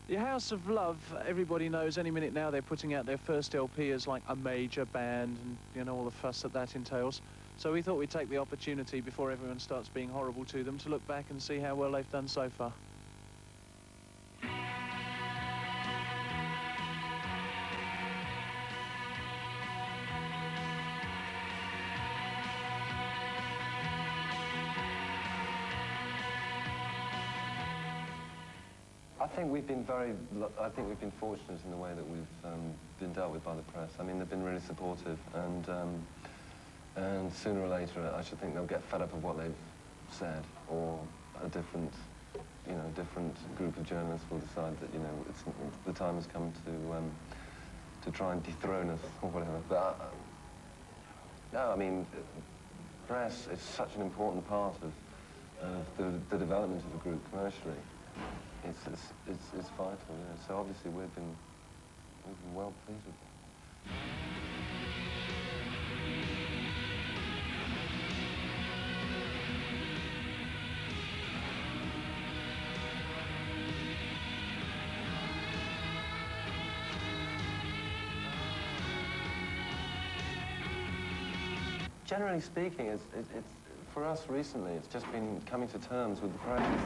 The House of Love, everybody knows any minute now they're putting out their first LP as like a major band and, you know, all the fuss that entails. So we thought we'd take the opportunity before everyone starts being horrible to them to look back and see how well they've done so far. I think we've been fortunate in the way that we've been dealt with by the press. I mean, they've been really supportive, and sooner or later, I should think they'll get fed up of what they've said, or a different group of journalists will decide that, you know, the time has come to try and dethrone us or whatever. But no, I mean, press is such an important part of the development of a group commercially. It's vital, yeah. So obviously we've been well pleased with it. Generally speaking, it's for us recently, it's just been coming to terms with the pressures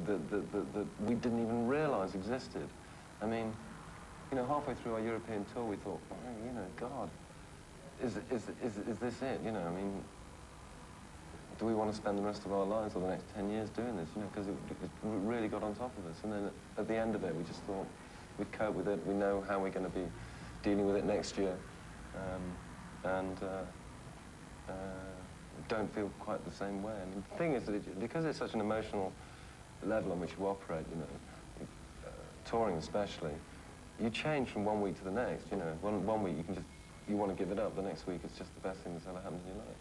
that we didn't even realise existed. I mean, you know, halfway through our European tour, we thought, oh, you know, God, is this it? You know, I mean, do we want to spend the rest of our lives or the next 10 years doing this? You know, because it really got on top of us. And then at the end of it, we just thought we'd cope with it. We know how we're going to be dealing with it next year, don't feel quite the same way. I mean, the thing is that because it's such an emotional level on which you operate, you know, touring especially, you change from one week to the next. You know, one week you want to give it up. The next week it's just the best thing that's ever happened in your life.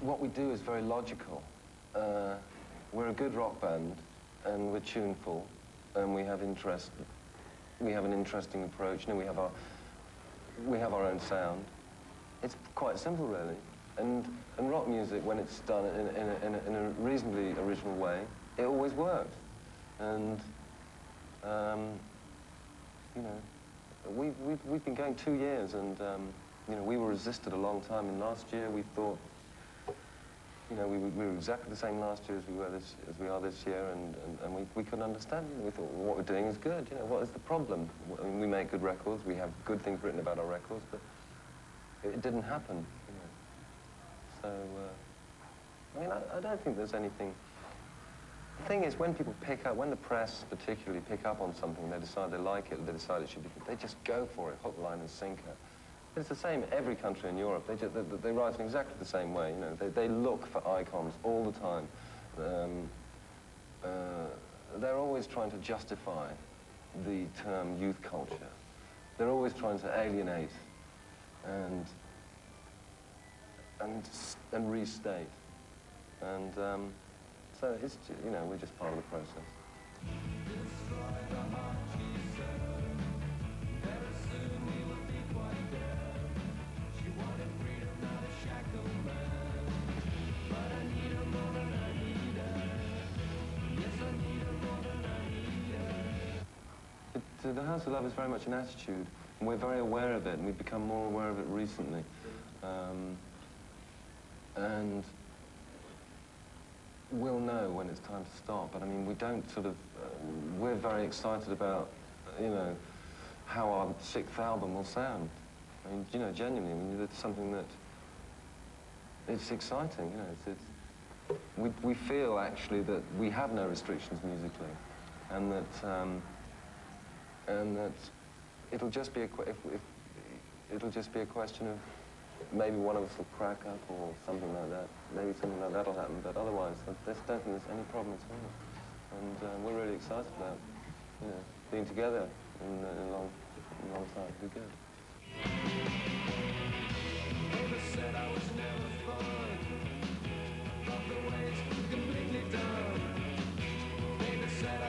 What we do is very logical. We're a good rock band, and we're tuneful, and we have interest. We have an interesting approach. You know, we have our own sound. It's quite simple, really. And rock music, when it's done in a reasonably original way, it always works. And you know, we've been going 2 years, and you know, we were resisted a long time. And last year, we thought, you know, we were exactly the same last year as we are this year, and we couldn't understand it. We thought, well, what we're doing is good. You know, what is the problem? I mean, we make good records. We have good things written about our records, but it didn't happen. You know. So, I mean, I don't think there's anything. The thing is, when people pick up, when the press particularly pick up on something, they decide they like it, they decide it should be, they just go for it, hook, line, and sinker. It's the same in every country in Europe. They write in exactly the same way. You know, they look for icons all the time. They're always trying to justify the term youth culture. They're always trying to alienate and restate. And so it's, you know, we're just part of the process. The House of Love is very much an attitude, and we're very aware of it, and we've become more aware of it recently. And we'll know when it's time to stop, but I mean, we don't sort of, we're very excited about, you know, how our 6th album will sound. I mean, you know, genuinely, I mean, it's something that, it's exciting, you know, we feel actually that we have no restrictions musically, and that it'll just be it'll just be a question of maybe one of us will crack up or something like that. Maybe something like that'll happen, but otherwise, I don't think there's any problem at all. And we're really excited about, you know, being together in a long time. It'll be good. Never said I was never fun. Love the way it's completely done. Never said I